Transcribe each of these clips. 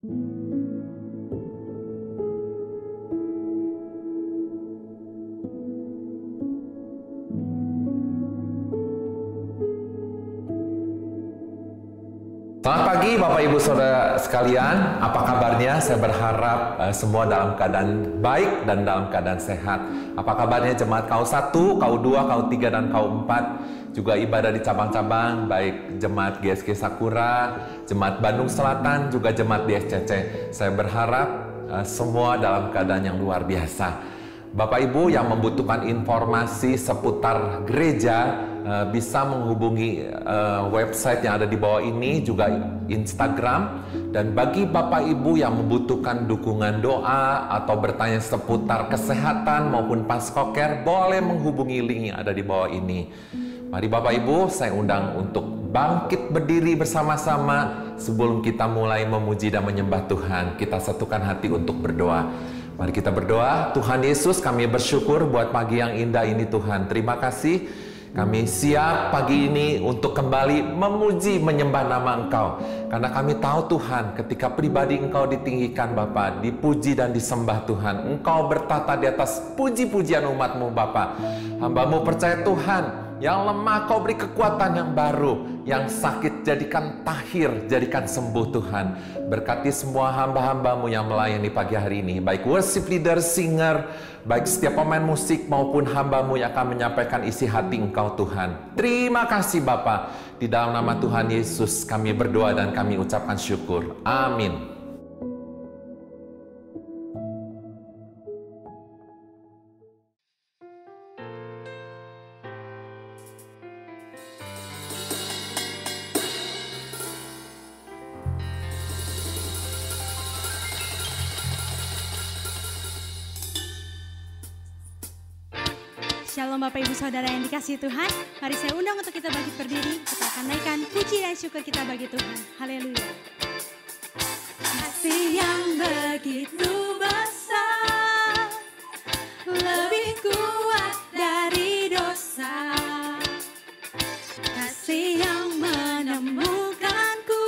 Selamat pagi Bapak Ibu Saudara sekalian, apa kabarnya? Saya berharap semua dalam keadaan baik dan dalam keadaan sehat. Apa kabarnya jemaat KU1, KU2, KU3, dan KU4? Juga ibadah di cabang-cabang, baik jemaat GSG Sakura, jemaat Bandung Selatan, juga jemaat DSCC. Saya berharap semua dalam keadaan yang luar biasa. Bapak Ibu yang membutuhkan informasi seputar gereja bisa menghubungi website yang ada di bawah ini, juga Instagram. Dan bagi Bapak Ibu yang membutuhkan dukungan doa atau bertanya seputar kesehatan maupun paskoker, boleh menghubungi link yang ada di bawah ini. Mari Bapak Ibu, saya undang untuk bangkit berdiri bersama-sama sebelum kita mulai memuji dan menyembah Tuhan. Kita satukan hati untuk berdoa. Mari kita berdoa. Tuhan Yesus, kami bersyukur buat pagi yang indah ini Tuhan. Terima kasih kami siap pagi ini untuk kembali memuji menyembah nama Engkau. Karena kami tahu Tuhan, ketika pribadi Engkau ditinggikan Bapa, dipuji dan disembah Tuhan. Engkau bertata di atas puji-pujian umat-Mu Bapa. Hamba-Mu percaya Tuhan, yang lemah Kau beri kekuatan yang baru, yang sakit jadikan tahir, jadikan sembuh Tuhan. Berkati semua hamba-hamba-Mu yang melayani pagi hari ini, baik worship leader, singer, baik setiap pemain musik maupun hamba-Mu yang akan menyampaikan isi hati Engkau Tuhan. Terima kasih Bapa. Di dalam nama Tuhan Yesus kami berdoa dan kami ucapkan syukur. Amin. Shalom Bapak Ibu Saudara yang dikasihi Tuhan. Mari saya undang untuk kita bangkit berdiri. Kita akan naikkan puji dan syukur kita bagi Tuhan. Haleluya. Kasih yang begitu besar, lebih kuat dari dosa. Kasih yang menemukanku,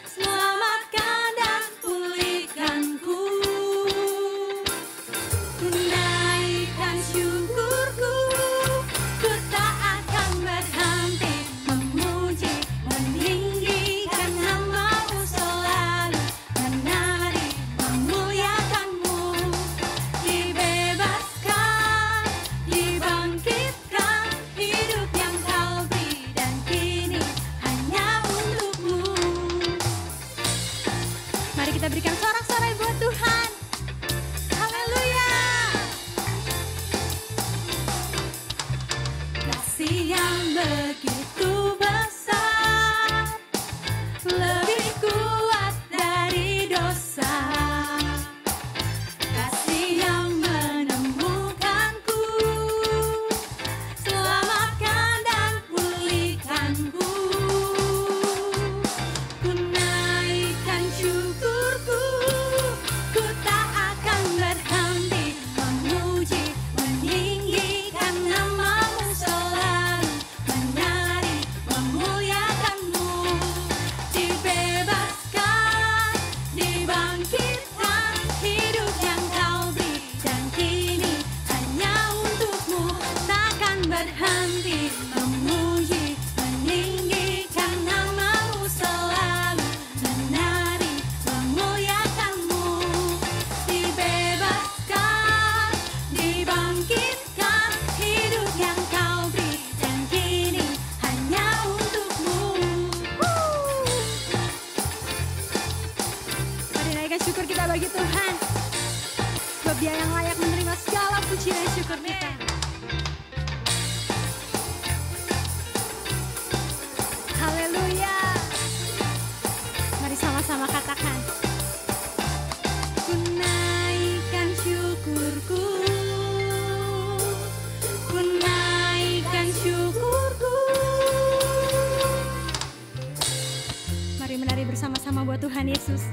selamatkan dan pulihkanku. Syukurku, ku tak akan berhenti memuji, meninggikan nama-Mu selalu, menari, memuliakan-Mu. Dibebaskan, dibangkitkan, hidup yang Kau beri dan kini hanya untuk-Mu. Mari kita berikan sorak-sorai buat Tuhan. Yang begitu besar, lebih kuat dari dosa. Kasih yang menemukanku, selamatkan dan pulihkanku. Ku naikkan syukurku, ku tak akan berhenti memuji, meninggikan nama-Mu selalu, menari, memuliakan-Mu. Dibebaskan, dibangkitkan, hidup yang Kau beri dan kini hanya untuk-Mu. Takkan berhenti memuji, meninggikan nama-Mu selalu, menari, memuliakan-Mu. Dibebaskan, dibangkitkan, hidup yang Kau beri dan kini hanya untuk-Mu. Mari naikkan syukur kita bagi Tuhan, sebab Dia yang layak menerima segala puji dan syukur kita. Haleluya. Mari sama-sama katakan. Ku naikkan syukurku, ku naikkan syukurku. Mari menari bersama-sama buat Tuhan Yesus.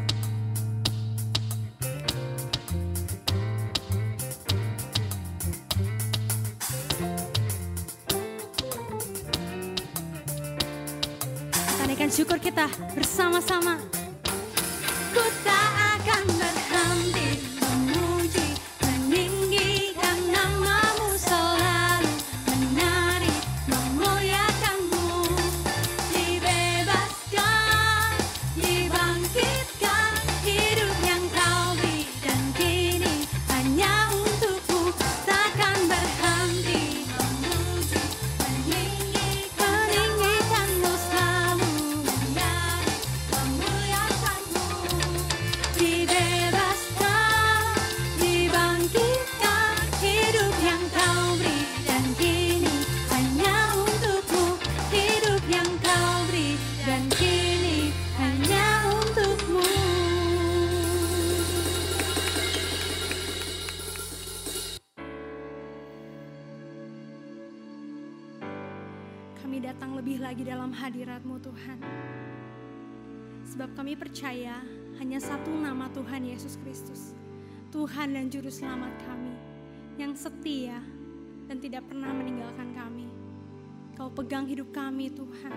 Kita naikkan syukur kita bersama-sama. lebih lagi dalam hadirat-Mu Tuhan. Sebab kami percaya hanya satu nama Tuhan Yesus Kristus, Tuhan dan Juru Selamat kami, yang setia dan tidak pernah meninggalkan kami. Kau pegang hidup kami Tuhan.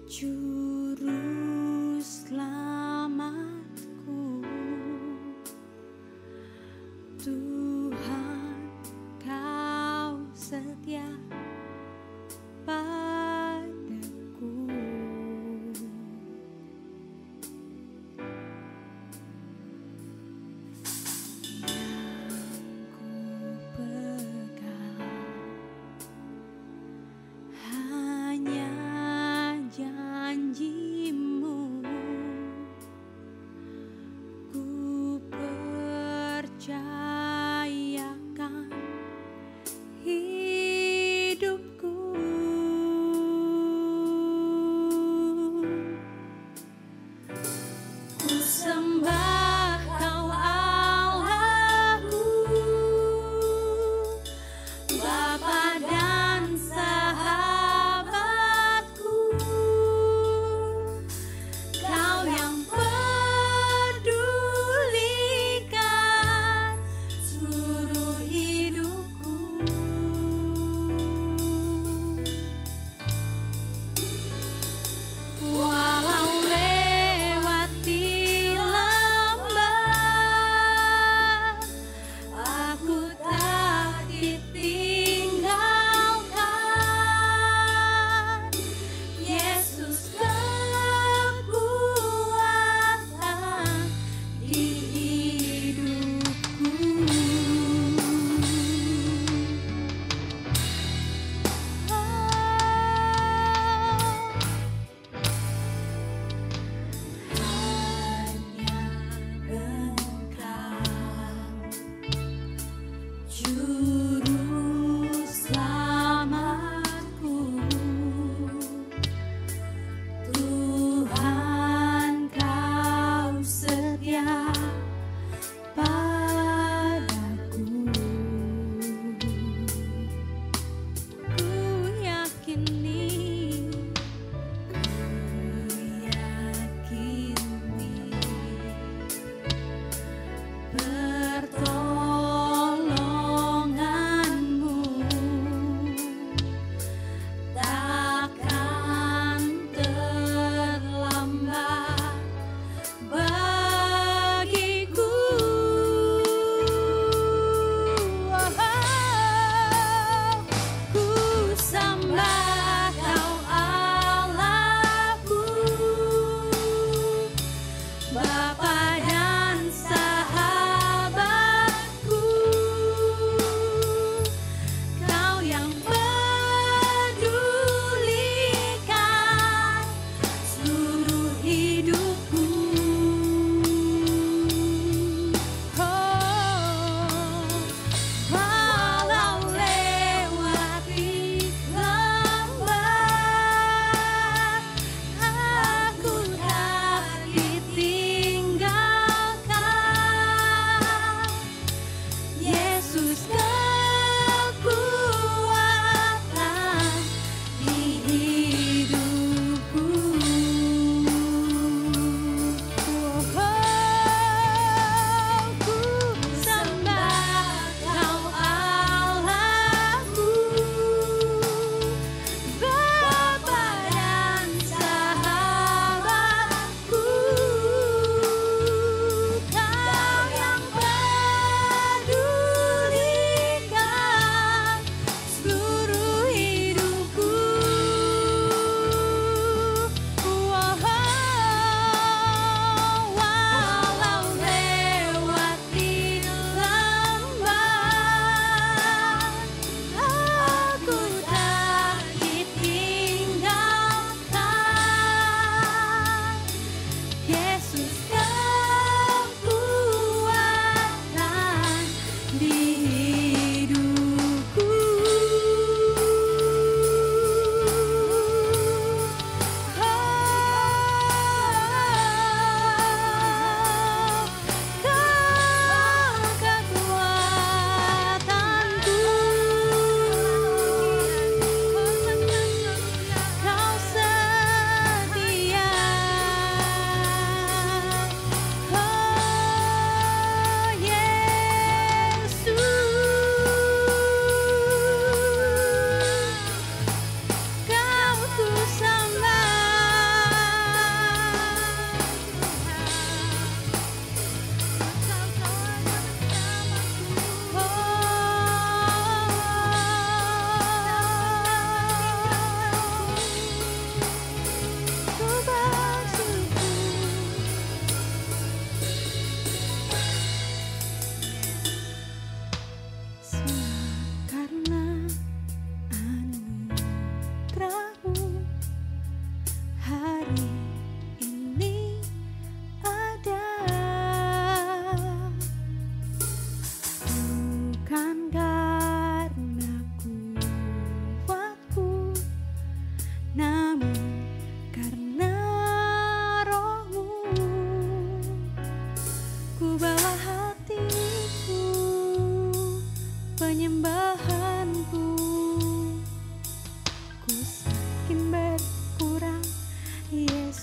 Juru selamatku, Tuhan, Kau setia padaku. Yang ku pegang hanya janji-Mu,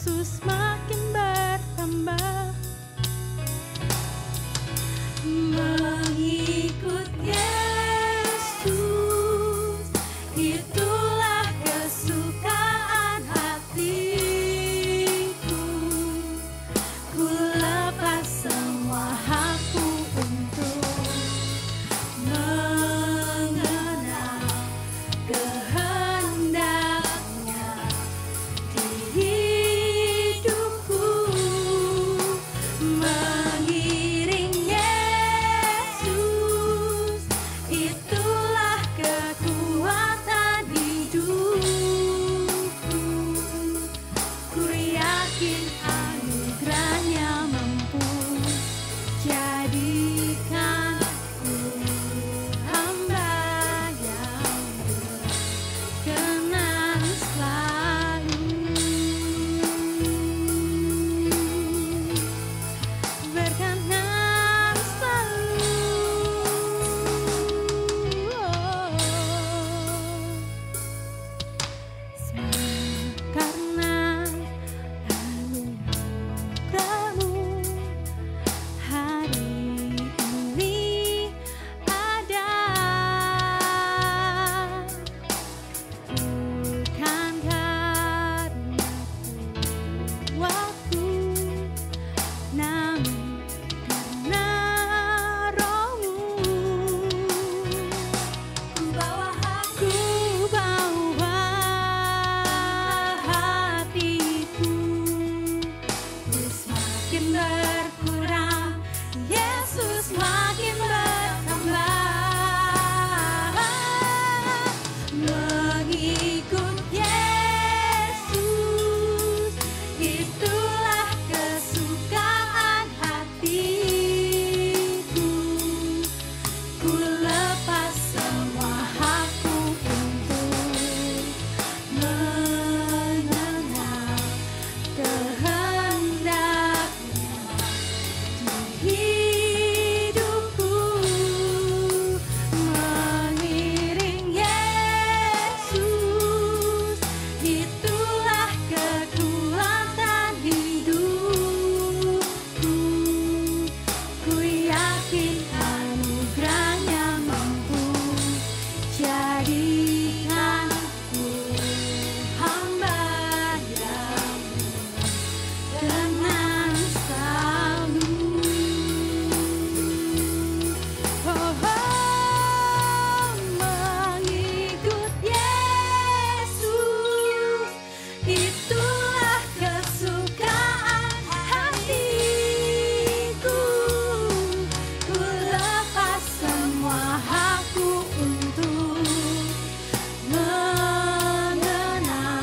Yesus makin bertambah. Mengikut Yesus, itulah kesukaan hatiku. Ku lepas semua hakku untuk mengenal kehendaknya di hidupku. Mengiring Yesus, itulah kekuatan hidupku. Ku yakin anugerahnya mampu jadikanku hamba yang berkenan selalu. Berkenan selalu. Karena anugerahmu hari ini ada, bukan karena kuatku, namun karena Roh-Mu. Ku bawa hatiku, ku semakin berkurang, Yesus makin bertambah. Mengikut Yesus, itulah kesukaan hatiku. Ku lepas semua hakku untuk mengenal kehendaknya di hidupku. Mengiring Yesus, itulah kekuatan hidupku. Ku yakin anugerahnya mampu jadikanku hamba yang berkenan selalu. Mengikut Yesus, itulah kesukaan hatiku. Ku lepas semua hakku untuk mengenal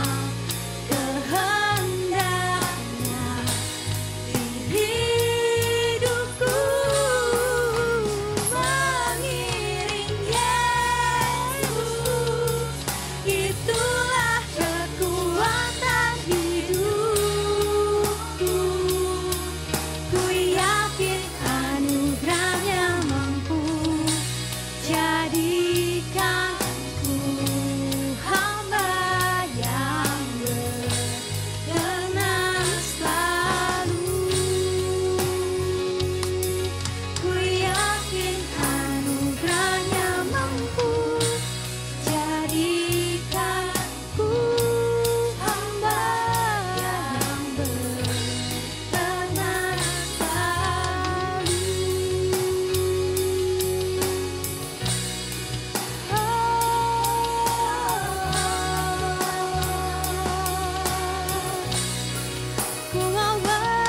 kehendaknya di hidupku. Mengiring Yesus, itulah kekuatan hidupku. Ku yakin anugerahnya mampu jadikanku hamba yang berkenan selalu. Ku yakin anugerahnya mampu jadikanku hamba yang berkenan selalu. Ku mau berkenan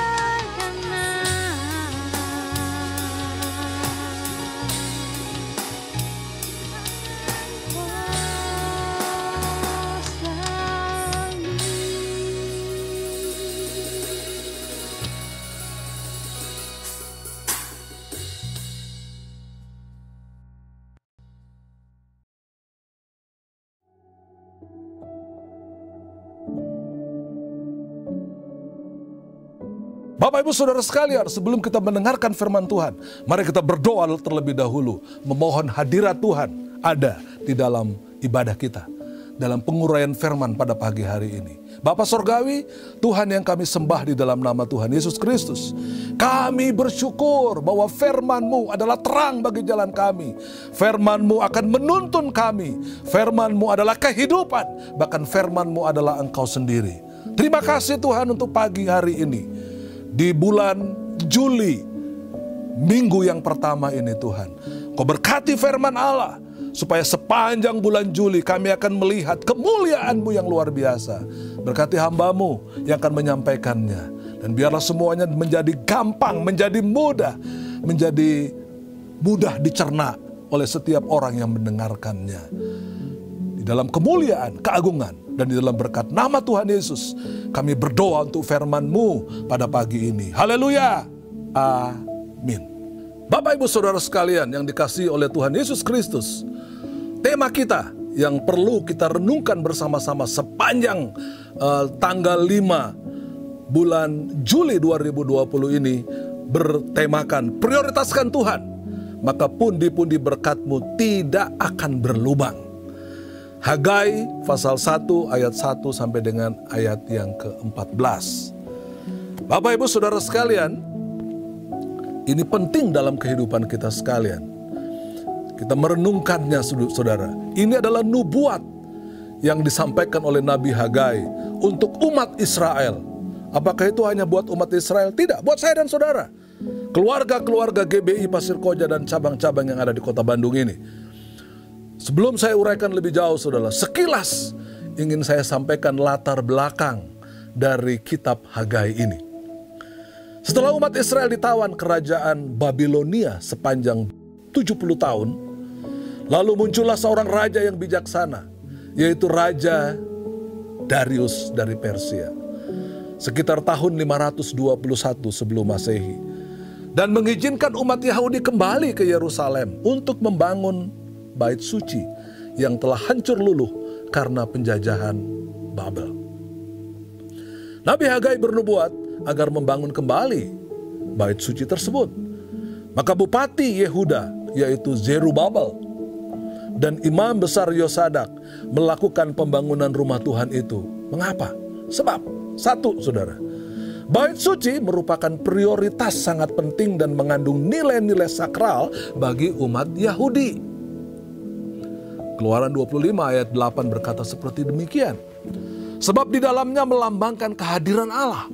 Bapak Ibu Saudara sekalian, sebelum kita mendengarkan firman Tuhan, mari kita berdoa terlebih dahulu, memohon hadirat Tuhan ada di dalam ibadah kita. dalam penguraian firman pada pagi hari ini. Bapa Sorgawi, Tuhan yang kami sembah di dalam nama Tuhan Yesus Kristus, kami bersyukur bahwa firman-Mu adalah terang bagi jalan kami. Firman-Mu akan menuntun kami. Firman-Mu adalah kehidupan. Bahkan firman-Mu adalah Engkau sendiri. Terima kasih Tuhan untuk pagi hari ini. Di bulan Juli, minggu yang pertama ini Tuhan, Kau berkati firman Allah, supaya sepanjang bulan Juli kami akan melihat kemuliaan-Mu yang luar biasa. Berkati hamba-Mu yang akan menyampaikannya. Dan biarlah semuanya menjadi gampang, menjadi mudah dicerna oleh setiap orang yang mendengarkannya. Di dalam kemuliaan, keagungan, dan di dalam berkat nama Tuhan Yesus, kami berdoa untuk firman-Mu pada pagi ini. Haleluya. Amin. Bapak Ibu Saudara sekalian yang dikasihi oleh Tuhan Yesus Kristus, tema kita yang perlu kita renungkan bersama-sama sepanjang tanggal 5 bulan Juli 2020 ini bertemakan prioritaskan Tuhan, maka pundi-pundi berkat-Mu tidak akan berlubang. Hagai pasal 1 ayat 1 sampai dengan ayat yang ke-14. Bapak Ibu Saudara sekalian, ini penting dalam kehidupan kita sekalian. Kita merenungkannya saudara. Ini adalah nubuat yang disampaikan oleh Nabi Hagai untuk umat Israel. Apakah itu hanya buat umat Israel? Tidak, buat saya dan saudara. Keluarga-keluarga GBI Pasir Koja dan cabang-cabang yang ada di kota Bandung ini. Sebelum saya uraikan lebih jauh saudara, sekilas ingin saya sampaikan latar belakang dari kitab Hagai ini. Setelah umat Israel ditawan kerajaan Babilonia sepanjang 70 tahun, lalu muncullah seorang raja yang bijaksana, yaitu Raja Darius dari Persia. Sekitar tahun 521 sebelum Masehi. Dan mengizinkan umat Yahudi kembali ke Yerusalem untuk membangun bait suci yang telah hancur luluh karena penjajahan Babel. Nabi Hagai bernubuat agar membangun kembali bait suci tersebut. Maka Bupati Yehuda, yaitu Zerubabel, dan Imam Besar Yosadak melakukan pembangunan rumah Tuhan itu. Mengapa? Sebab, satu saudara, bait suci merupakan prioritas sangat penting dan mengandung nilai-nilai sakral bagi umat Yahudi. Keluaran 25 ayat 8 berkata seperti demikian. Sebab di dalamnya melambangkan kehadiran Allah.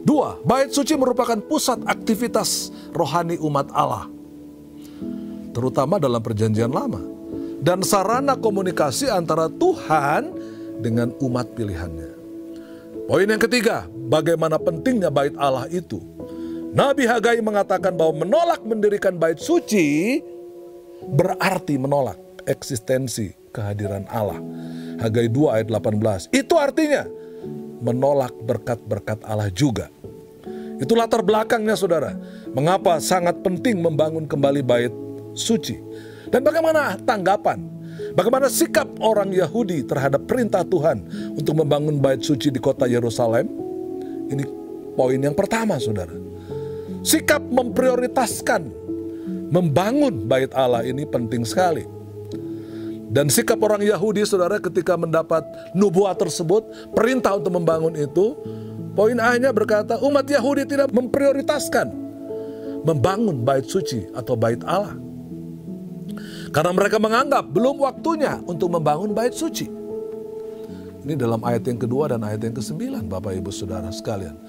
2. Bait suci merupakan pusat aktivitas rohani umat Allah, terutama dalam perjanjian lama, dan sarana komunikasi antara Tuhan dengan umat pilihannya. Poin yang ketiga, bagaimana pentingnya bait Allah itu. Nabi Hagai mengatakan bahwa menolak mendirikan bait suci berarti menolak eksistensi kehadiran Allah. Hagai 2 ayat 18. Itu artinya menolak berkat-berkat Allah juga. Itu latar belakangnya saudara. Mengapa sangat penting membangun kembali bait suci. Dan bagaimana tanggapan, bagaimana sikap orang Yahudi terhadap perintah Tuhan untuk membangun bait suci di kota Yerusalem. Ini poin yang pertama saudara. Sikap memprioritaskan membangun bait Allah ini penting sekali. Dan sikap orang Yahudi saudara ketika mendapat nubuat tersebut, perintah untuk membangun itu, poin A-nya berkata umat Yahudi tidak memprioritaskan membangun bait suci atau bait Allah. Karena mereka menganggap belum waktunya untuk membangun bait suci. Ini dalam ayat yang kedua dan ayat yang ke-9 Bapak Ibu Saudara sekalian.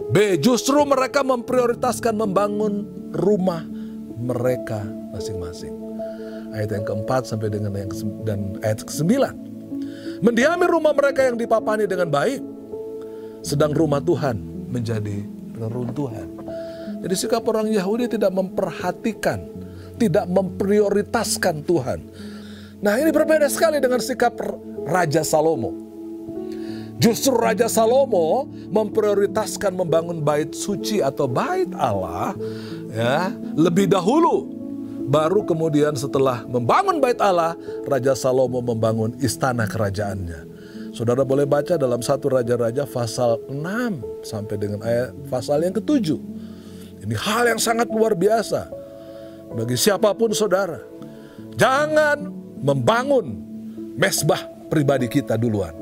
B. Justru mereka memprioritaskan membangun rumah mereka masing-masing. Ayat yang ke-4 sampai dengan ayat ke-9. Mendiami rumah mereka yang dipapani dengan baik, sedang rumah Tuhan menjadi reruntuhan. Jadi sikap orang Yahudi tidak memperhatikan, tidak memprioritaskan Tuhan. Nah ini berbeda sekali dengan sikap Raja Salomo. Justru Raja Salomo memprioritaskan membangun bait suci atau bait Allah ya, lebih dahulu. Baru kemudian setelah membangun bait Allah, Raja Salomo membangun istana kerajaannya. Saudara boleh baca dalam 1 Raja-Raja pasal 6 sampai dengan pasal yang ke-7. Ini hal yang sangat luar biasa bagi siapapun saudara. Jangan membangun mesbah pribadi kita duluan.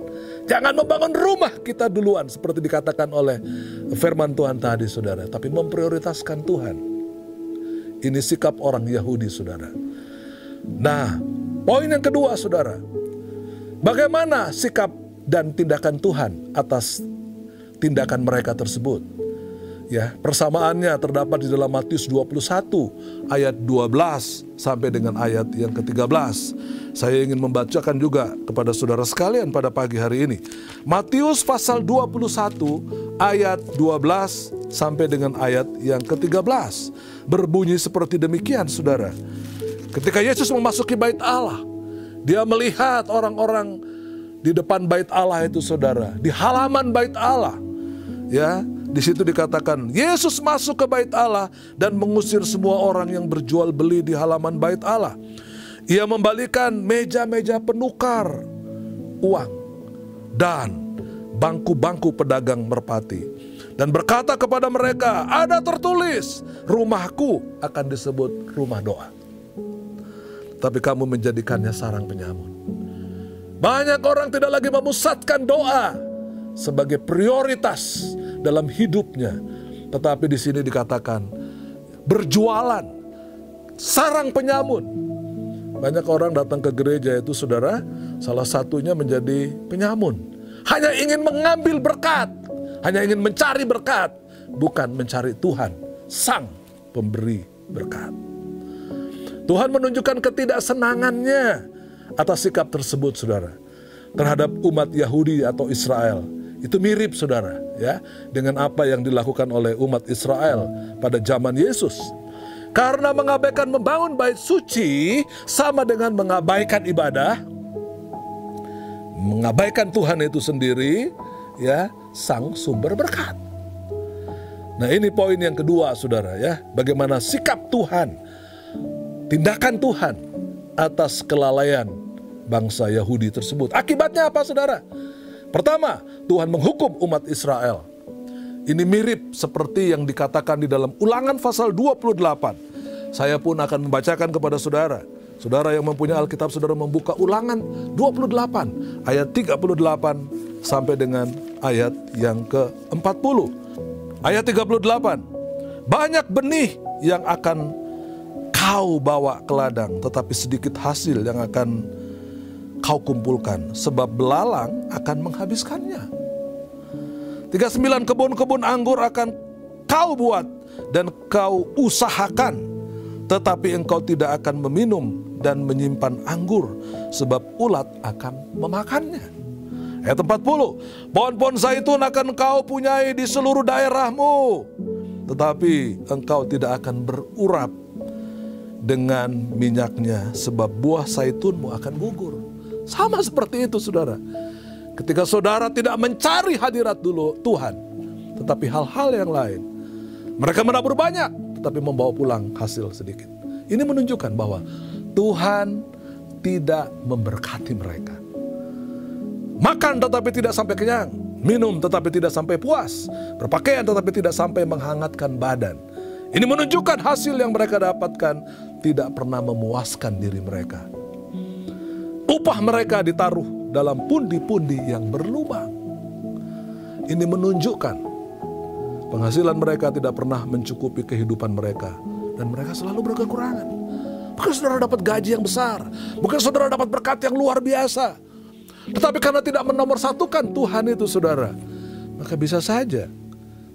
Jangan membangun rumah kita duluan seperti dikatakan oleh firman Tuhan tadi, saudara. Tapi memprioritaskan Tuhan. Ini sikap orang Yahudi, saudara. Nah, poin yang kedua, saudara. Bagaimana sikap dan tindakan Tuhan atas tindakan mereka tersebut? Ya, persamaannya terdapat di dalam Matius 21 ayat 12 sampai dengan ayat yang ke-13. Saya ingin membacakan juga kepada saudara sekalian pada pagi hari ini. Matius pasal 21 ayat 12 sampai dengan ayat yang ke-13. Berbunyi seperti demikian, saudara. Ketika Yesus memasuki bait Allah, dia melihat orang-orang di depan bait Allah itu, saudara, di halaman bait Allah. Ya, di situ dikatakan Yesus masuk ke bait Allah dan mengusir semua orang yang berjual beli di halaman bait Allah. Ia membalikan meja-meja penukar uang dan bangku-bangku pedagang merpati dan berkata kepada mereka, ada tertulis, rumahku akan disebut rumah doa, tapi kamu menjadikannya sarang penyamun. Banyak orang tidak lagi memusatkan doa sebagai prioritas dalam hidupnya, tetapi di sini dikatakan berjualan, sarang penyamun. Banyak orang datang ke gereja itu, saudara, salah satunya menjadi penyamun. Hanya ingin mengambil berkat, hanya ingin mencari berkat, bukan mencari Tuhan, sang pemberi berkat. Tuhan menunjukkan ketidaksenangannya atas sikap tersebut, saudara, terhadap umat Yahudi atau Israel. Itu mirip, saudara, ya, dengan apa yang dilakukan oleh umat Israel pada zaman Yesus. Karena mengabaikan membangun bait suci sama dengan mengabaikan ibadah, mengabaikan Tuhan itu sendiri, ya, sang sumber berkat. Nah, ini poin yang kedua, saudara, ya, bagaimana sikap Tuhan, tindakan Tuhan atas kelalaian bangsa Yahudi tersebut. Akibatnya apa, saudara? Pertama, Tuhan menghukum umat Israel. Ini mirip seperti yang dikatakan di dalam Ulangan pasal 28. Saya pun akan membacakan kepada saudara. Saudara yang mempunyai Alkitab, saudara membuka Ulangan 28 ayat 38 sampai dengan ayat yang ke-40. Ayat 38. Banyak benih yang akan kau bawa ke ladang, tetapi sedikit hasil yang akan kau kumpulkan, sebab belalang akan menghabiskannya. 39 kebun-kebun anggur akan kau buat dan kau usahakan, tetapi engkau tidak akan meminum dan menyimpan anggur, sebab ulat akan memakannya. Ayat 40, pohon-pohon zaitun akan kau punyai di seluruh daerahmu, tetapi engkau tidak akan berurap dengan minyaknya, sebab buah zaitunmu akan gugur. Sama seperti itu, saudara. Ketika saudara tidak mencari hadirat dulu Tuhan, tetapi hal-hal yang lain, mereka menabur banyak, tetapi membawa pulang hasil sedikit. Ini menunjukkan bahwa Tuhan tidak memberkati mereka. Makan tetapi tidak sampai kenyang, minum tetapi tidak sampai puas, berpakaian tetapi tidak sampai menghangatkan badan. Ini menunjukkan hasil yang mereka dapatkan tidak pernah memuaskan diri mereka. Upah mereka ditaruh dalam pundi-pundi yang berlubang. Ini menunjukkan penghasilan mereka tidak pernah mencukupi kehidupan mereka, dan mereka selalu berkekurangan. Bukan saudara dapat gaji yang besar, bukan saudara dapat berkat yang luar biasa, tetapi karena tidak menomorsatukan Tuhan itu, saudara, maka bisa saja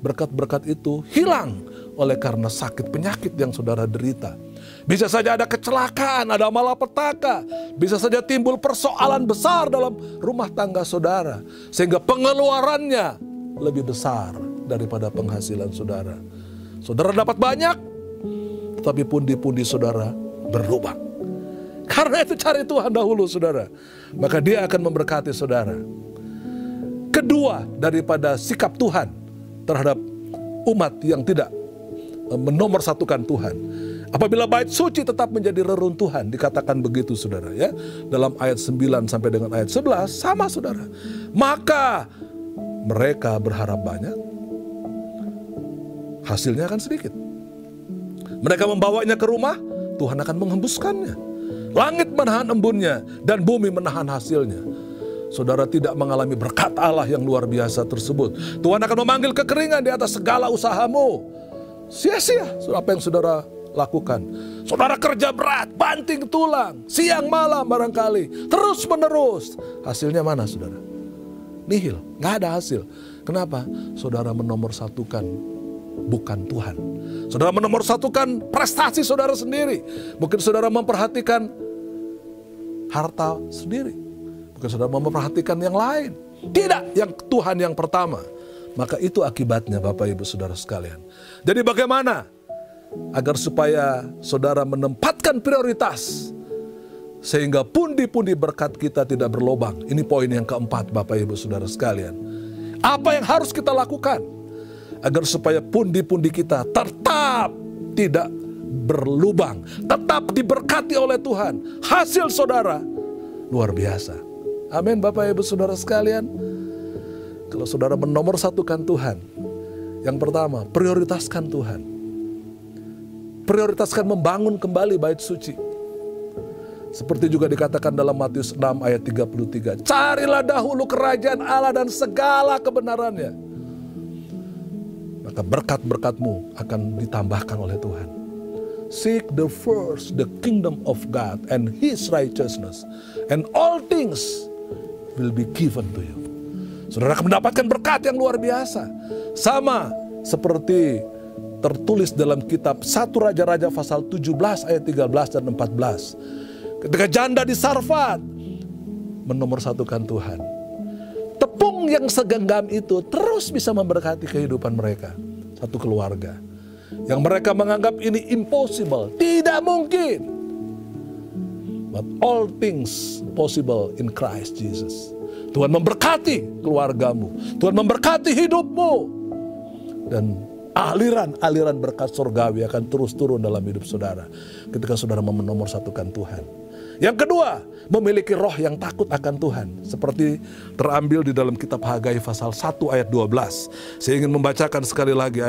berkat-berkat itu hilang oleh karena sakit penyakit yang saudara derita. Bisa saja ada kecelakaan, ada malapetaka. Bisa saja timbul persoalan besar dalam rumah tangga saudara, sehingga pengeluarannya lebih besar daripada penghasilan saudara. Saudara dapat banyak, tetapi pundi-pundi saudara berlubang. Karena itu cari Tuhan dahulu, saudara, maka Dia akan memberkati saudara. Kedua daripada sikap Tuhan terhadap umat yang tidak menomorsatukan Tuhan, apabila bait suci tetap menjadi reruntuhan, dikatakan begitu, saudara, ya, dalam ayat 9 sampai dengan ayat 11, sama, saudara. Maka mereka berharap banyak, hasilnya akan sedikit. Mereka membawanya ke rumah, Tuhan akan menghembuskannya. Langit menahan embunnya dan bumi menahan hasilnya. Saudara tidak mengalami berkat Allah yang luar biasa tersebut. Tuhan akan memanggil kekeringan di atas segala usahamu. Sia-sia apa yang saudara lakukan. Saudara kerja berat, banting tulang, siang malam barangkali, terus menerus. Hasilnya mana saudara? Nihil, gak ada hasil. Kenapa? Saudara menomorsatukan bukan Tuhan. Saudara menomorsatukan prestasi saudara sendiri. Mungkin saudara memperhatikan harta sendiri. Mungkin saudara memperhatikan yang lain. Tidak, yang Tuhan yang pertama. Maka itu akibatnya Bapak Ibu Saudara sekalian. Jadi bagaimana agar supaya saudara menempatkan prioritas sehingga pundi-pundi berkat kita tidak berlobang. Ini poin yang keempat Bapak Ibu Saudara sekalian. Apa yang harus kita lakukan agar supaya pundi-pundi kita tetap tidak berlubang, tetap diberkati oleh Tuhan. Hasil saudara luar biasa. Amin Bapak Ibu Saudara sekalian. Kalau saudara menomorsatukan Tuhan, yang pertama prioritaskan Tuhan. Prioritaskan membangun kembali bait suci. Seperti juga dikatakan dalam Matius 6 ayat 33. Carilah dahulu kerajaan Allah dan segala kebenarannya. Maka berkat-berkatmu akan ditambahkan oleh Tuhan. Seek the first the kingdom of God and His righteousness, and all things will be given to you. Saudara akan mendapatkan berkat yang luar biasa. Sama seperti tertulis dalam kitab 1 Raja-Raja pasal 17 ayat 13 dan 14. Ketika janda di Sarfat menomorsatukan Tuhan, tepung yang segenggam itu terus bisa memberkati kehidupan mereka. Satu keluarga yang mereka menganggap ini impossible, tidak mungkin. But all things possible in Christ Jesus. Tuhan memberkati keluargamu, Tuhan memberkati hidupmu, dan aliran-aliran berkat surgawi akan terus turun dalam hidup saudara ketika saudara menomorsatukan Tuhan. Yang kedua, memiliki roh yang takut akan Tuhan. Seperti terambil di dalam kitab Hagai pasal 1 ayat 12. Saya ingin membacakan sekali lagi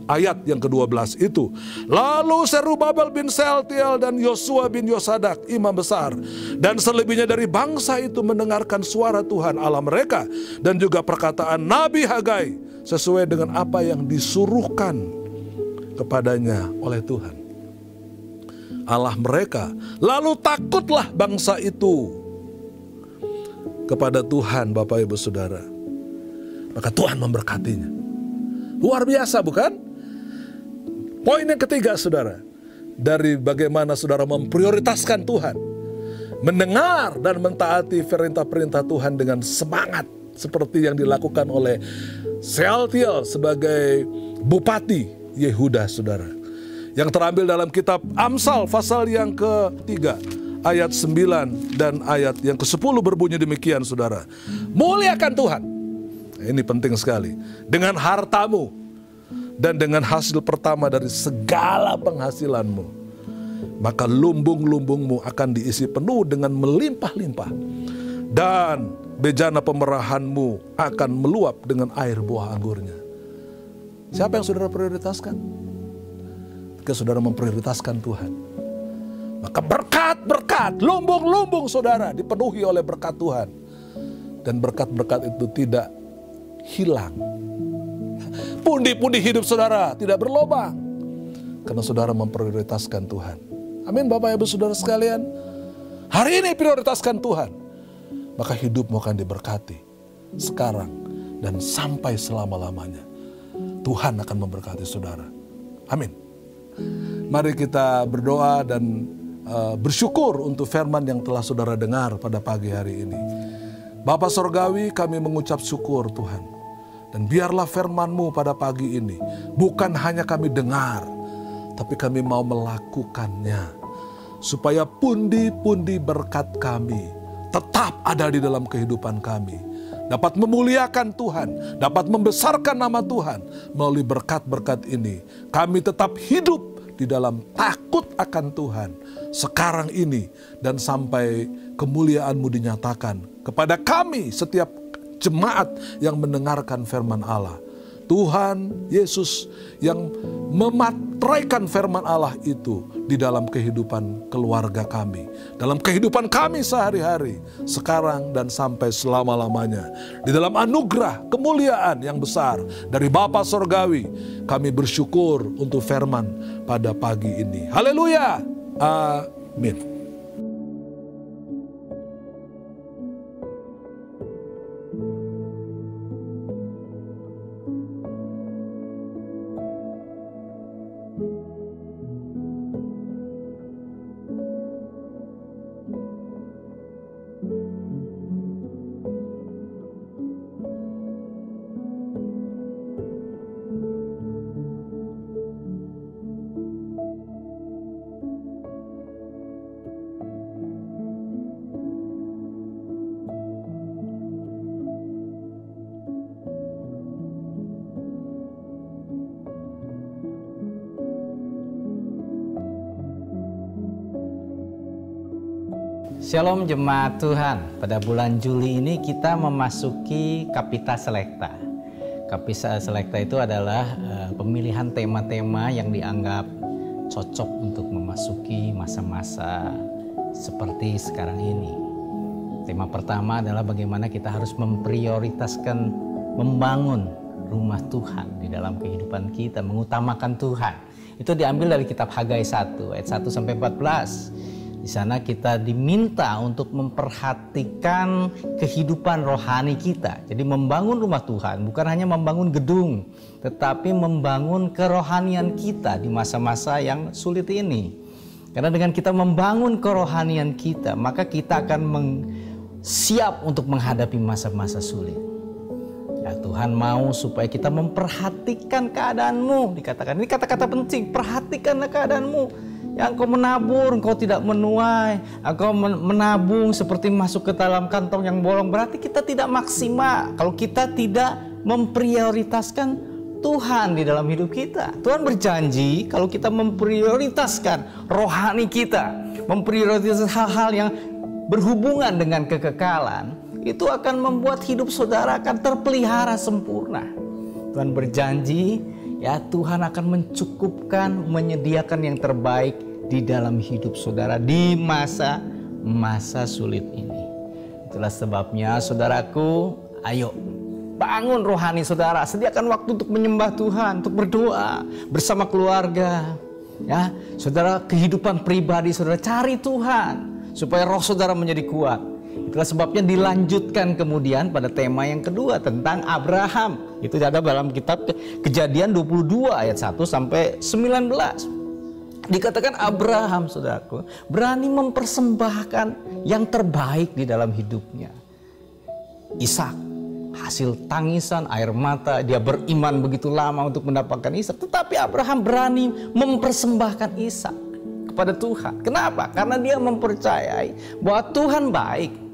ayat yang ke-12 itu. Lalu Zerubabel bin Sealtiel dan Yosua bin Yosadak, imam besar, dan selebihnya dari bangsa itu mendengarkan suara Tuhan Allah mereka, dan juga perkataan Nabi Hagai, sesuai dengan apa yang disuruhkan kepadanya oleh Tuhan Allah mereka. Lalu takutlah bangsa itu kepada Tuhan Bapak Ibu Saudara. Maka Tuhan memberkatinya. Luar biasa bukan? Poin yang ketiga saudara, dari bagaimana saudara memprioritaskan Tuhan, mendengar dan mentaati perintah-perintah Tuhan dengan semangat, seperti yang dilakukan oleh Sealtiel sebagai Bupati Yehuda saudara. Yang terambil dalam kitab Amsal pasal yang ke-3 ayat 9 dan ayat yang ke-10 berbunyi demikian saudara. Muliakan Tuhan. Ini penting sekali. Dengan hartamu dan dengan hasil pertama dari segala penghasilanmu. Maka lumbung-lumbungmu akan diisi penuh dengan melimpah-limpah. Dan bejana pemerahanmu akan meluap dengan air buah anggurnya. Siapa yang saudara prioritaskan? Ketika saudara memprioritaskan Tuhan, maka berkat-berkat, lumbung-lumbung saudara dipenuhi oleh berkat Tuhan. Dan berkat-berkat itu tidak hilang. Pundi-pundi hidup saudara tidak berlobang, karena saudara memprioritaskan Tuhan. Amin Bapak Ibu Saudara sekalian. Hari ini prioritaskan Tuhan, maka hidupmu akan diberkati sekarang dan sampai selama-lamanya. Tuhan akan memberkati saudara. Amin. Mari kita berdoa dan bersyukur untuk firman yang telah saudara dengar pada pagi hari ini. Bapa Sorgawi, kami mengucap syukur Tuhan. Dan biarlah firman-Mu pada pagi ini bukan hanya kami dengar, tapi kami mau melakukannya. Supaya pundi-pundi berkat kami tetap ada di dalam kehidupan kami. Dapat memuliakan Tuhan, dapat membesarkan nama Tuhan. Melalui berkat-berkat ini, kami tetap hidup di dalam takut akan Tuhan sekarang ini dan sampai kemuliaan-Mu dinyatakan kepada kami setiap jemaat yang mendengarkan firman Allah. Tuhan Yesus yang mematraikan firman Allah itu di dalam kehidupan keluarga kami, dalam kehidupan kami sehari-hari, sekarang dan sampai selama-lamanya. Di dalam anugerah kemuliaan yang besar dari Bapa Sorgawi, kami bersyukur untuk firman pada pagi ini. Haleluya, amin. Shalom jemaat Tuhan, pada bulan Juli ini kita memasuki Kapita Selecta. Kapita Selecta itu adalah pemilihan tema-tema yang dianggap cocok untuk memasuki masa-masa seperti sekarang ini. Tema pertama adalah bagaimana kita harus memprioritaskan membangun rumah Tuhan di dalam kehidupan kita, mengutamakan Tuhan. Itu diambil dari kitab Hagai 1 ayat 1 sampai 14. Di sana kita diminta untuk memperhatikan kehidupan rohani kita. Jadi membangun rumah Tuhan bukan hanya membangun gedung, tetapi membangun kerohanian kita di masa-masa yang sulit ini. Karena dengan kita membangun kerohanian kita, maka kita akan siap untuk menghadapi masa-masa sulit. Ya, Tuhan mau supaya kita memperhatikan keadaanmu. Dikatakan, ini kata-kata penting, perhatikanlah keadaanmu. Yang engkau menabur, engkau tidak menuai. Engkau menabung seperti masuk ke dalam kantong yang bolong. Berarti kita tidak maksimal kalau kita tidak memprioritaskan Tuhan di dalam hidup kita. Tuhan berjanji kalau kita memprioritaskan rohani kita, memprioritaskan hal-hal yang berhubungan dengan kekekalan, itu akan membuat hidup saudara akan terpelihara sempurna. Tuhan berjanji, ya Tuhan akan mencukupkan, menyediakan yang terbaik di dalam hidup saudara di masa sulit ini. Itulah sebabnya saudaraku, ayo bangun rohani saudara, sediakan waktu untuk menyembah Tuhan, untuk berdoa bersama keluarga. Ya, saudara, kehidupan pribadi saudara, cari Tuhan supaya roh saudara menjadi kuat. Itulah sebabnya dilanjutkan kemudian pada tema yang kedua tentang Abraham. Itu ada dalam kitab Kejadian 22 ayat 1 sampai 19. Dikatakan Abraham, saudaraku, berani mempersembahkan yang terbaik di dalam hidupnya. Ishak, hasil tangisan, air mata, dia beriman begitu lama untuk mendapatkan Ishak. Tetapi Abraham berani mempersembahkan Ishak kepada Tuhan. Kenapa? Karena dia mempercayai bahwa Tuhan baik.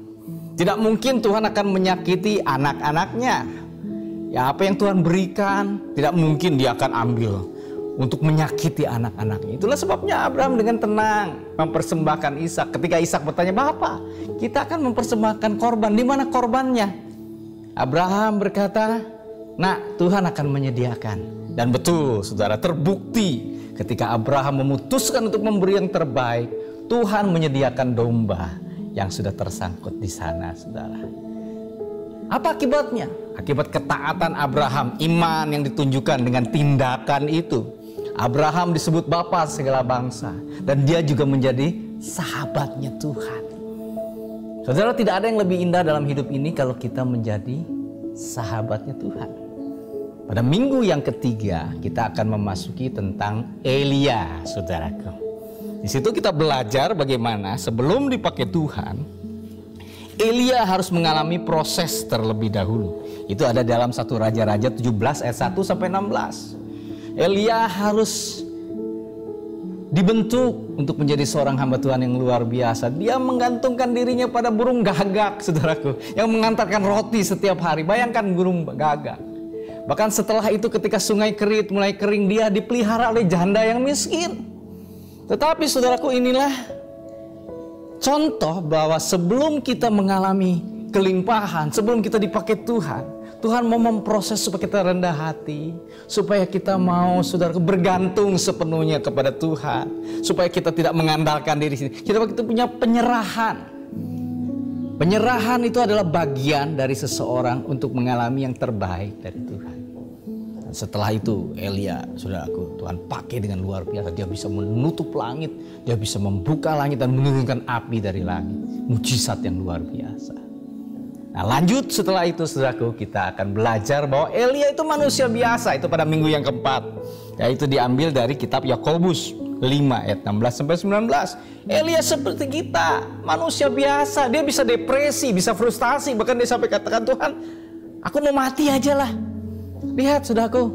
Tidak mungkin Tuhan akan menyakiti anak-anaknya. Ya, apa yang Tuhan berikan tidak mungkin dia akan ambil untuk menyakiti anak-anaknya. Itulah sebabnya Abraham dengan tenang mempersembahkan Ishak. Ketika Ishak bertanya, "Bapak, kita akan mempersembahkan korban. Di mana korbannya?" Abraham berkata, "Nak, Tuhan akan menyediakan." Dan betul, saudara, terbukti ketika Abraham memutuskan untuk memberi yang terbaik, Tuhan menyediakan domba yang sudah tersangkut di sana, saudara. Apa akibatnya? Akibat ketaatan Abraham, iman yang ditunjukkan dengan tindakan itu. Abraham disebut bapa segala bangsa, dan dia juga menjadi sahabatnya Tuhan. Saudara, tidak ada yang lebih indah dalam hidup ini kalau kita menjadi sahabatnya Tuhan. Pada minggu yang ketiga kita akan memasuki tentang Elia, saudaraku. Di situ kita belajar bagaimana sebelum dipakai Tuhan, Elia harus mengalami proses terlebih dahulu. Itu ada dalam 1 Raja-Raja 17 ayat 1 sampai 16. Elia harus dibentuk untuk menjadi seorang hamba Tuhan yang luar biasa. Dia menggantungkan dirinya pada burung gagak, saudaraku, yang mengantarkan roti setiap hari. Bayangkan burung gagak. Bahkan setelah itu ketika sungai Kerit mulai kering, dia dipelihara oleh janda yang miskin. Tetapi saudaraku, inilah contoh bahwa sebelum kita mengalami kelimpahan, sebelum kita dipakai Tuhan, Tuhan mau memproses supaya kita rendah hati, supaya kita mau, saudara, bergantung sepenuhnya kepada Tuhan, supaya kita tidak mengandalkan diri sendiri. Kita punya penyerahan. Penyerahan itu adalah bagian dari seseorang untuk mengalami yang terbaik dari Tuhan. Dan setelah itu Elia, saudaraku, Tuhan pakai dengan luar biasa. Dia bisa menutup langit, dia bisa membuka langit dan menurunkan api dari langit. Mujizat yang luar biasa. Nah, lanjut setelah itu, saudaraku, kita akan belajar bahwa Elia itu manusia biasa. Itu pada minggu yang keempat, yaitu diambil dari kitab Yakobus 5 ayat 16-19. Elia seperti kita, manusia biasa. Dia bisa depresi, bisa frustasi, bahkan dia sampai katakan, Tuhan, aku mau mati aja lah. Lihat, saudaraku,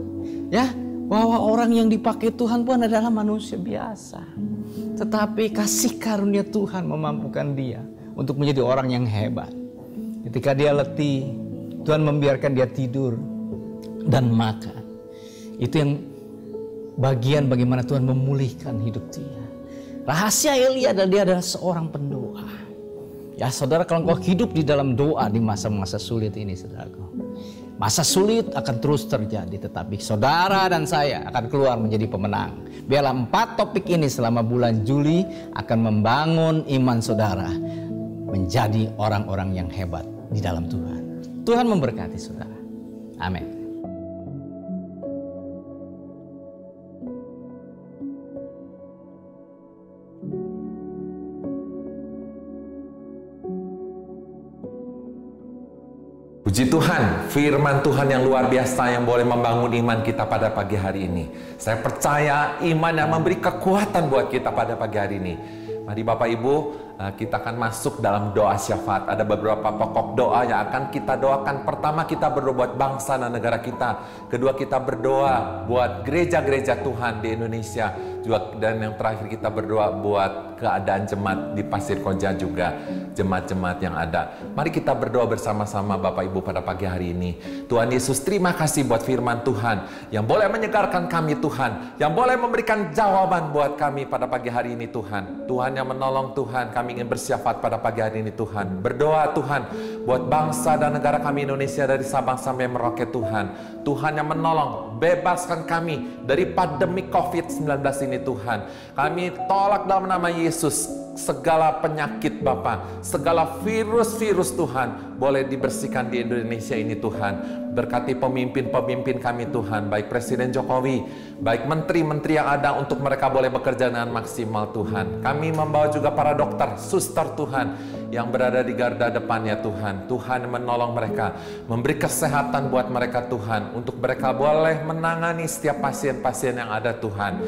ya, bahwa orang yang dipakai Tuhan pun adalah manusia biasa. Tetapi kasih karunia Tuhan memampukan dia untuk menjadi orang yang hebat. Ketika dia letih, Tuhan membiarkan dia tidur dan makan. Itu yang bagian bagaimana Tuhan memulihkan hidup dia. Rahasia Elia adalah dia adalah seorang pendoa. Ya, saudara, kalau engkau hidup di dalam doa di masa-masa sulit ini, saudaraku, masa sulit akan terus terjadi, tetapi saudara dan saya akan keluar menjadi pemenang. Biarlah 4 topik ini selama bulan Juli akan membangun iman saudara menjadi orang-orang yang hebat di dalam Tuhan. Tuhan memberkati saudara. Amin. Puji Tuhan, firman Tuhan yang luar biasa yang boleh membangun iman kita pada pagi hari ini. Saya percaya iman yang memberi kekuatan buat kita pada pagi hari ini. Mari Bapak Ibu, kita akan masuk dalam doa syafaat. Ada beberapa pokok doa yang akan kita doakan. Pertama, kita berdoa buat bangsa dan negara kita. Kedua, kita berdoa buat gereja-gereja Tuhan di Indonesia. Dan yang terakhir, kita berdoa buat keadaan jemaat di Pasir Koja juga. Jemaat-jemaat yang ada. Mari kita berdoa bersama-sama Bapak Ibu pada pagi hari ini. Tuhan Yesus, terima kasih buat firman Tuhan yang boleh menyegarkan kami Tuhan. Yang boleh memberikan jawaban buat kami pada pagi hari ini Tuhan. Tuhan yang menolong Tuhan, kami ingin bersyafaat pada pagi hari ini Tuhan. Berdoa Tuhan buat bangsa dan negara kami Indonesia dari Sabang sampai Merauke Tuhan. Tuhan yang menolong, bebaskan kami dari pandemi COVID-19 ini Tuhan. Kami tolak dalam nama Yesus segala penyakit Bapa, segala virus-virus Tuhan boleh dibersihkan di Indonesia ini Tuhan. Berkati pemimpin-pemimpin kami Tuhan, baik Presiden Jokowi, baik menteri-menteri yang ada, untuk mereka boleh bekerja dengan maksimal Tuhan. Kami membawa juga para dokter, suster Tuhan yang berada di garda depannya Tuhan. Tuhan menolong mereka, memberi kesehatan buat mereka Tuhan, untuk mereka boleh menangani setiap pasien-pasien yang ada Tuhan.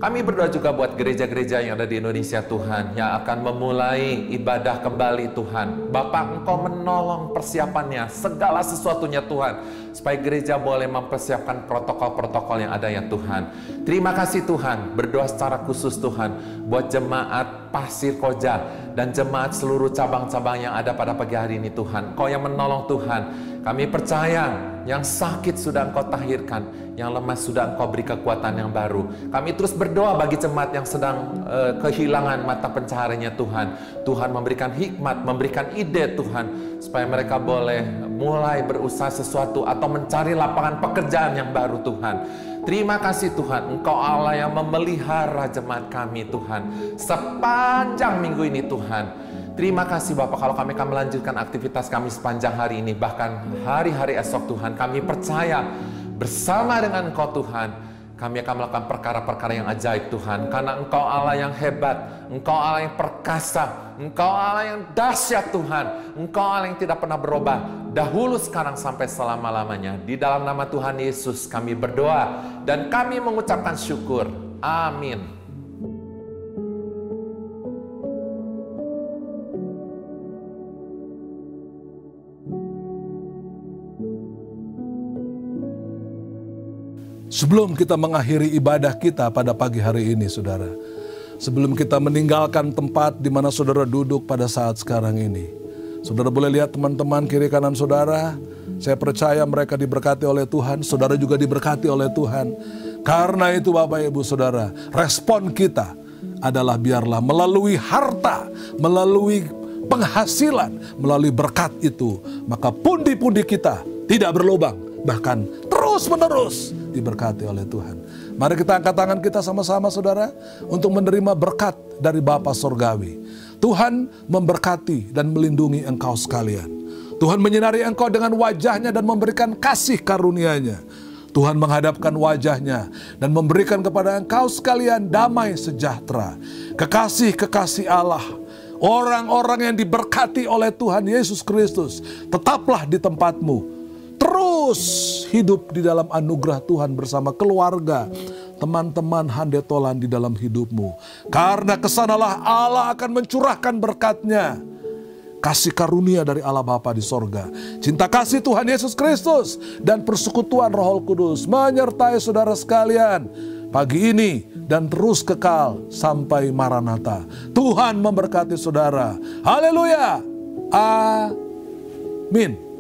Kami berdoa juga buat gereja-gereja yang ada di Indonesia Tuhan, yang akan memulai ibadah kembali Tuhan. Bapak, Engkau menolong persiapannya, segala sesuatunya Tuhan, supaya gereja boleh mempersiapkan protokol-protokol yang ada ya Tuhan. Terima kasih Tuhan, berdoa secara khusus Tuhan, buat jemaat Pasir Koja dan jemaat seluruh cabang-cabang yang ada pada pagi hari ini Tuhan. Engkau yang menolong Tuhan. Kami percaya yang sakit sudah Engkau tahirkan, yang lemah sudah Engkau beri kekuatan yang baru. Kami terus berdoa bagi jemaat yang sedang kehilangan mata pencahariannya Tuhan. Tuhan memberikan hikmat, memberikan ide Tuhan, supaya mereka boleh mulai berusaha sesuatu atau mencari lapangan pekerjaan yang baru Tuhan. Terima kasih Tuhan, Engkau Allah yang memelihara jemaat kami Tuhan sepanjang minggu ini Tuhan. Terima kasih Bapak, kalau kami akan melanjutkan aktivitas kami sepanjang hari ini, bahkan hari-hari esok Tuhan. Kami percaya bersama dengan Engkau Tuhan, kami akan melakukan perkara-perkara yang ajaib Tuhan. Karena Engkau Allah yang hebat, Engkau Allah yang perkasa, Engkau Allah yang dahsyat Tuhan. Engkau Allah yang tidak pernah berubah, dahulu, sekarang, sampai selama-lamanya. Di dalam nama Tuhan Yesus kami berdoa dan kami mengucapkan syukur. Amin. Sebelum kita mengakhiri ibadah kita pada pagi hari ini, saudara, sebelum kita meninggalkan tempat di mana saudara duduk pada saat sekarang ini, saudara boleh lihat teman-teman kiri kanan saudara. Saya percaya mereka diberkati oleh Tuhan, saudara juga diberkati oleh Tuhan. Karena itu Bapak Ibu Saudara, respon kita adalah biarlah melalui harta, melalui penghasilan, melalui berkat itu, maka pundi-pundi kita tidak berlubang, bahkan terus-menerus diberkati oleh Tuhan. Mari kita angkat tangan kita sama-sama saudara, untuk menerima berkat dari Bapa Surgawi. Tuhan memberkati dan melindungi engkau sekalian. Tuhan menyinari engkau dengan wajahnya dan memberikan kasih karunia-Nya. Tuhan menghadapkan wajahnya dan memberikan kepada engkau sekalian damai sejahtera. Kekasih-kekasih Allah, orang-orang yang diberkati oleh Tuhan Yesus Kristus, tetaplah di tempatmu. Terus hidup di dalam anugerah Tuhan bersama keluarga, teman-teman handetolan di dalam hidupmu. Karena kesanalah Allah akan mencurahkan berkat-Nya. Kasih karunia dari Allah Bapa di sorga, cinta kasih Tuhan Yesus Kristus, dan persekutuan Roh Kudus menyertai saudara sekalian pagi ini dan terus kekal sampai Maranatha. Tuhan memberkati saudara. Haleluya. Amin.